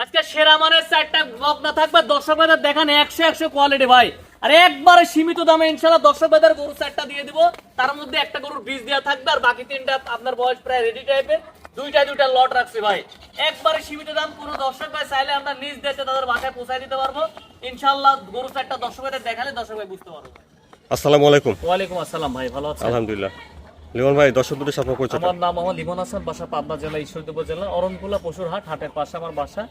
আজকে সেরা মানের চারটা ব্লক না থাকবে দর্শক ভাইদের দেখান 100 কোয়ালিটি ভাই। আর একবারে সীমিত দামে ইনশাআল্লাহ দর্শক ভাইদের গরু চারটা দিয়ে দিব। তার মধ্যে একটা গরুর বীজ দেওয়া থাকবে আর বাকি তিনটা আপনার বয়স প্রায় রেডি টাইপের দুইটা লট রাখছি ভাই। একবারে সীমিত দাম, কোনো দর্শক ভাই চাইলে আমরা নিজ দেশে তাদের বাসায় পৌঁছায় দিতে পারবো ইনশাআল্লাহ। গরু চারটা দর্শক ভাইদের দেখালে দর্শক ভাই বুঝতে পারবো। আসসালামু আলাইকুম। ওয়ালাইকুম আসসালাম ভাই, ভালো আছেন? আলহামদুলিল্লাহ। লিমন ভাই দর্শকদের সাথে পরিচয়। আমার নাম মোহাম্মদ লিমন হাসান, বাসা পাবনা জেলা ঈশ্বরদী উপজেলা অরণকুলা পশুর হাট, হাটের পাশে আমার বাসা।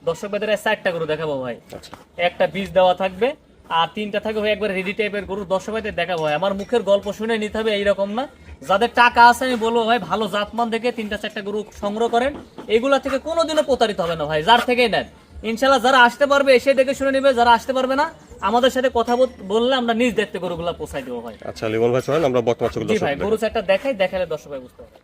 দর্শক ভাইদের চারটা গরু দেখাবো ভাই। একটা বীজ দেওয়া থাকবে আর তিনটা থাকবে ভাই একবার রেডি টাইপের গরু দর্শক ভাইদের দেখাবো ভাই। আমার মুখের গল্প শুনে নিতে হবে এইরকম না, যাদের টাকা আছে আমি বলবো ভাই ভালো জাতমান দেখে তিনটা চারটা গরু সংগ্রহ করেন, এগুলা থেকে কোনোদিনও প্রতারিত হবে না ভাই, যার থেকেই নেন ইনশাল্লাহ। যারা আসতে পারবে এসে দেখে শুনে নিবে, যারা আসতে পারবে না আমাদের সাথে কথা বললে আমরা নিজ দেখতে গরুগুলা পৌঁছাই দেবো ভাই। আচ্ছা লিমন ভাই চলেন আমরা বর্তমান চোখ জি ভাই, গরু চারটা দেখালে দর্শক ভাই বুঝতে পারবে।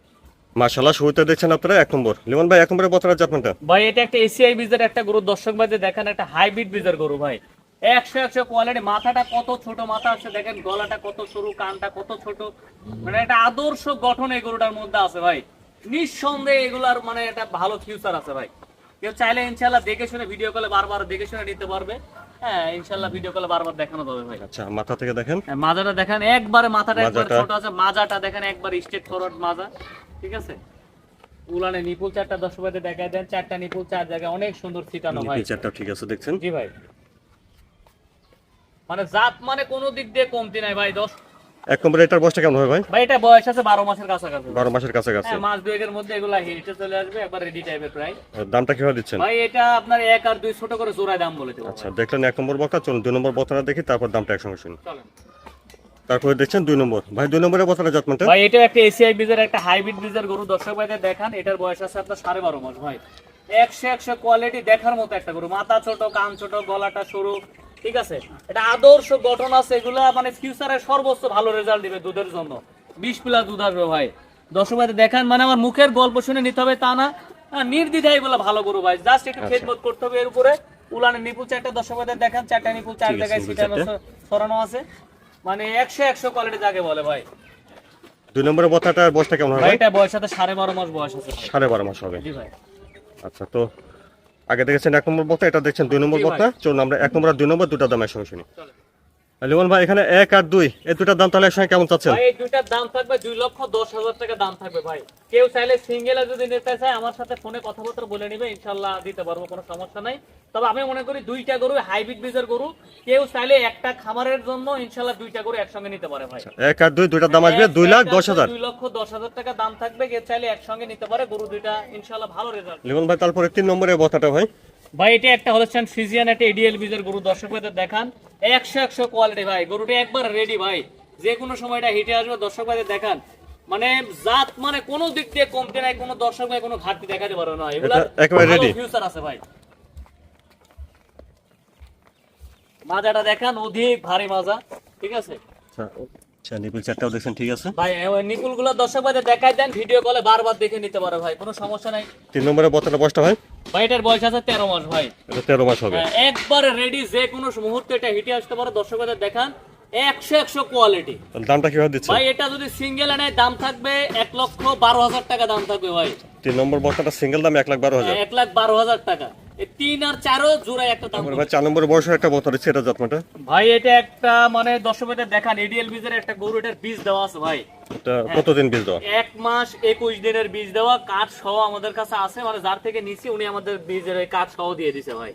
মাশাআল্লাহ, শুরুতে দেখছেন আপনারা এক নম্বর। লিমন ভাই এক নম্বরে বর্তমান জাতমানটা ভাই এটা একটা এসিআই বীজের একটা গরু দর্শক ভাই দেখেন, একটা হাইব্রিড বীজের গরু ভাই। 100 কোয়ালিটি, মাথাটা কত ছোট মাথা আছে দেখেন, গলাটা কত সরু, কানটা কত ছোট, মানে একটা আদর্শ গঠন এই গরুটার মধ্যে আছে ভাই। নিঃসন্দেহে এগুলার মানে একটা ভালো ফিউচার আছে ভাই। কেউ চাইলে ইনশাআল্লাহ দেখে শুনে ভিডিও কলে বারবার দেখে শুনে নিতে পারবে। হ্যাঁ ইনশাআল্লাহ ভিডিও কলে বারবার দেখানো যাবে ভাই। আচ্ছা মাথা থেকে দেখেন, মাজাটা দেখেন একবারে, মাথাটা একবারে ছোট আছে, মাজাটা দেখেন একবার স্ট্রেট ফরওয়ার্ড মাজা, ঠিক আছে। উলানে নিপুল চারটা দর্শক ভাইদের দেখায় দেন, চারটা নিপুল চার জায়গায় অনেক সুন্দর ছিটানো ভাই। চারটা ঠিক আছে দেখছেন। জি ভাই, মানে জাত মানে কোনো দিক দিয়ে কমতি নাই ভাই। এক নম্বরে এটার বয়সটা কেমন হবে ভাই? ভাই এটা বয়স আছে 12 মাসের কাছাকাছি। 12 মাসের কাছাকাছি। হ্যাঁ, মাস দুয়েকের মধ্যে এগুলা হেঁটে চলে আসবে, একবার রেডি টাইপের প্রায়। দামটা কিভাবে দিচ্ছেন ভাই এটা আপনার 1 আর 2 ছোট করে জোড়ায় দাম বলে দেব। আচ্ছা দেখলেন এক নম্বর বক্তা, চলুন দুই নম্বর বক্তাটা দেখি তারপর দামটা একসঙ্গে শুনি। চলেন। তারপরে দেখছেন দুই নম্বর। ভাই দুই নম্বরে বক্তাটা জাতমানটা ভাই এটা একটা এসিআই বীজের একটা হাইব্রিড বীজের গরু দর্শক ভাইদের দেখান। এটার বয়স আছে আপনার 12.5 মাস ভাই। 100 কোয়ালিটি দেখার মতো একটা গরু, মাথা ছোট, কান ছোট, গলাটা সরু, ঠিক আছে। এটা আদর্শ গঠন আছে, এগুলা মানে ফিউচারে সর্বোচ্চ ভালো রেজাল্ট দিবে দুধের জন্য। 20+ দুধ আসবে ভাই। দর্শক ভাইদের দেখান, মানে আমার মুখের গল্প শুনে নিতে হবে তা না, নির্দ্বিধায় বলে ভালো গরু ভাই। জাস্ট একটু খেদমত করতে হবে এর উপরে। উলানের নিপুল চারটা দর্শক ভাইদের দেখান, চারটা নিপুল চার জায়গায় ছিটানো সরানো আছে, মানে 100 কোয়ালিটি যাকে বলে ভাই। দুই নম্বরে বক্তাটার বয়সটা কেমন হবে ভাই ভাই? এটা বয়স আছে 12.5 মাস বয়স আছে ভাই। 12.5 মাস হবে। জি ভাই। আচ্ছা তো আগে দেখেছেন এক নম্বর বক্তা, এটা দেখছেন দুই নম্বর বক্তা। চলুন আমরা এক নম্বর আর দুই নম্বর দুটা দাম একসঙ্গে শুনি। লিমন ভাই এখানে 1 আর 2 এই দুটার দাম তাহলে একসঙ্গে কেমন চাচ্ছেন? ভাই এই দুইটার দাম থাকবে 2,10,000 টাকা দাম থাকবে ভাই। কেউ চাইলে সিঙ্গেলে যদি নিতে চায় আমার সাথে ফোনে কথাবার্তা বলে নিবে, ইনশাআল্লাহ দিতে পারবো, কোনো সমস্যা নাই। তবে আমি মনে করি দুইটা গরু হাইব্রিড বীজের গরু, কেউ চাইলে একটা খামারের জন্য ইনশাআল্লাহ দুইটা গরু একসঙ্গে নিতে পারে ভাই। 1 আর 2 দুইটার দাম আসবে 2,10,000। 2,10,000 টাকা দাম থাকবে, কেউ চাইলে একসঙ্গে নিতে পারে। গরু দুইটা ইনশাআল্লাহ ভালো রেজাল্ট। লিমন ভাই তারপরে 3 নম্বরে বক্তাটা ভাই। ভাই এটা একটা হলস্টাইন ফ্রিজিয়ান, একটা এডিএল বীজের গরু দর্শক ভাইদের দেখান। 100 কোয়ালিটি ভাই, গরুটা একবার রেডি ভাই, যে কোনো সময় এটা হিটে আসবে। দর্শক ভাইদের দেখান, মানে জাত মানে কোনো দিক দিয়ে কমতে নাই, কোনো দর্শক ভাই কোনো ঘাটতি দেখাতে পারবে না, এগুলা একেবারে রেডি ফিউচার আছে ভাই। মাজাটা দেখান, অধিক ভারী মাজা, ঠিক আছে। আচ্ছা নিপুল চারটাও দেখছেন ঠিক আছে ভাই নিপুলগুলো দর্শক ভাইদের দেখাই দেন, ভিডিও কলে বারবার দেখে নিতে পারে ভাই, কোনো সমস্যা নাই। 3 নম্বরে বক্তাটা বয়সটা ভাই? ভাই এটার বয়স আছে 13 মাস ভাই। এটা 13 মাস হবে। একবারে রেডি, যে কোনো মুহূর্তে এটা হিটে আসতে পারে। দর্শক ভাইদের দেখান 100 কোয়ালিটি। দামটা কিভাবে দিচ্ছেন ভাই এটা যদি সিঙ্গেল আনে দাম থাকবে 1,12,000 টাকা দাম থাকবে ভাই। 3 নম্বর বক্তাটা সিঙ্গেল দাম 1,12,000। 1,12,000 টাকা। এই 3 আর 4 জোড়ায় একটা দাম। ভাই 4 নম্বর বয়সের একটা বক্তা দিচ্ছে, এটা জাতমানটা ভাই এটা একটা মানে দর্শক ভাইদের দেখান এডিএল বীজের একটা গরু, এটার বীজ দেওয়া আছে ভাই। এটা কতদিন বীজ দেওয়া? 1 মাস 21 দিনের বীজ দেওয়া, কাঠ সহ আমাদের কাছে আছে, মানে যার থেকে নিছি উনি আমাদের বীজের ওই কাঠ সহ দিয়ে দিছে ভাই।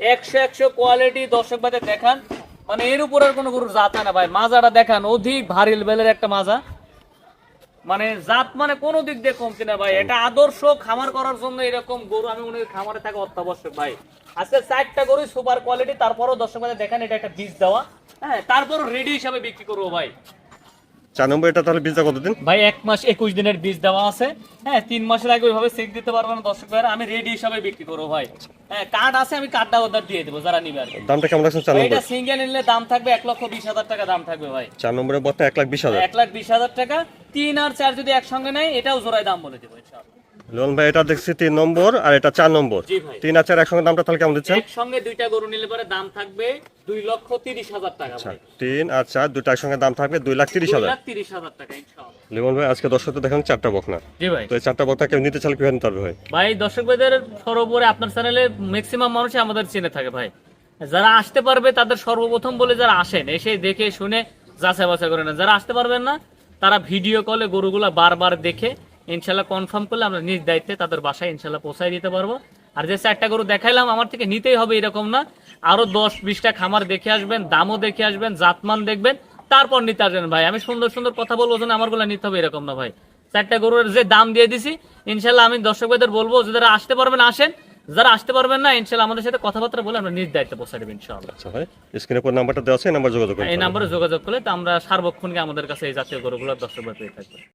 100 কোয়ালিটি দর্শক ভাইদের দেখান, মানে এর উপরের কোনো গরুর জাত না ভাই। মাজাটা দেখান, অধিক ভারী লেভেলের একটা মাজা, মানে জাত মানে কোনো দিক দিয়ে কমতি না ভাই। এটা আদর্শ খামার করার জন্য এরকম গরু আমি মনে করি খামারে থাকা অত্যাবশ্যক ভাই। আজকে 4টা গরু সুপার কোয়ালিটি, তারপরও দর্শক ভাই দেখেন এটা একটা বীজ দেওয়া, হ্যাঁ তারপরও রেডি হিসাবে বিক্রি করবো ভাই। 4 নম্বর এটা তাহলে বীজটা কতদিন ভাই? 1 মাস 21 দিনের বীজ দেওয়া আছে। হ্যাঁ 3 মাসের আগে ওইভাবে চেক দিতে পারবো না দর্শক ভাই, আমি রেডি হিসাবে বিক্রি করবো ভাই। হ্যাঁ কার্ড আছে, আমি কার্ডটা ওদের দিয়ে দেবো যারা নিবে। দামটা কেমন রাখছেন 4 নম্বর? এটা সিঙ্গেল নিলে দাম থাকবে 1,20,000 টাকা দাম থাকবে ভাই। 4 নম্বরের বক্তা 1,20,000। 1,20,000 টাকা। 3 আর 4 যদি একসঙ্গে নেয় এটাও জোড়ায় দাম বলে দেবো ইনশাআল্লাহ। লিমন ভাই এটা দেখছি 3 নম্বর আর এটা 4 নম্বর। জি ভাই 3 আর 4 একসঙ্গে দামটা তাহলে কেমন দিচ্ছেন? একসঙ্গে দুইটা গরু নিলে পরে দাম থাকবে 2,30,000 টাকা আচ্ছা ভাই 3 আর 4 দুটো একসঙ্গে দাম থাকবে 2,30,000। 2,30,000 টাকা ইনশাআল্লাহ। লিমন ভাই আজকে দর্শকদের দেখেন 4টা বকনা, জি ভাই তো এই 4টা বকনা কেউ নিতে চাইলে কিভাবে নিতে পারবে ভাই? ভাই দর্শক ভাইদের সর্বোপরি আপনার চ্যানেলে ম্যাক্সিমাম মানুষই আমাদের চিনে থাকে ভাই। যারা আসতে পারবে তাদের সর্বপ্রথম বলে যারা আসেন এসে দেখে শুনে যাচাই বাছাই করে না, যারা আসতে পারবেন না তারা ভিডিও কলে গরুগুলা বারবার দেখে ইনশাল্লাহ কনফার্ম করলে আমরা নিজ দায়িত্বে তাদের বাসায় ইনশাল্লাহ পৌঁছাই দিতে পারবো। আর যে 4টা গরু দেখাইলাম আমার থেকে নিতেই হবে এরকম না, আরো 10-20টা খামার দেখে আসবেন, দামও দেখে আসবেন, জাতমান দেখবেন, তারপর নিতে আসবেন ভাই। আমি সুন্দর সুন্দর কথা বলবো যেন আমার গুলা নিতে হবে এরকম না ভাই। 4টা গরুর যে দাম দিয়ে দিছি ইনশাল্লাহ আমি দর্শক ভাইদের বলবো যে যারা আসতে পারবেন আসেন, যারা আসতে পারবেন না ইনশাল্লাহ আমাদের সাথে কথাবার্তা বলে আমরা নিজ দায়িত্বে পৌঁছে দেবো ইনশাআল্লাহ। আচ্ছা ভাই স্ক্রিনে পর নাম্বারটা দেওয়া আছে, এই নাম্বার যোগাযোগ করুন। এই নম্বরে যোগাযোগ করলে তো আমরা সার্বক্ষণিক আমাদের কাছে এই জাতীয় গরুগুলোর দর্শক ভাই পেয়ে থাকবো।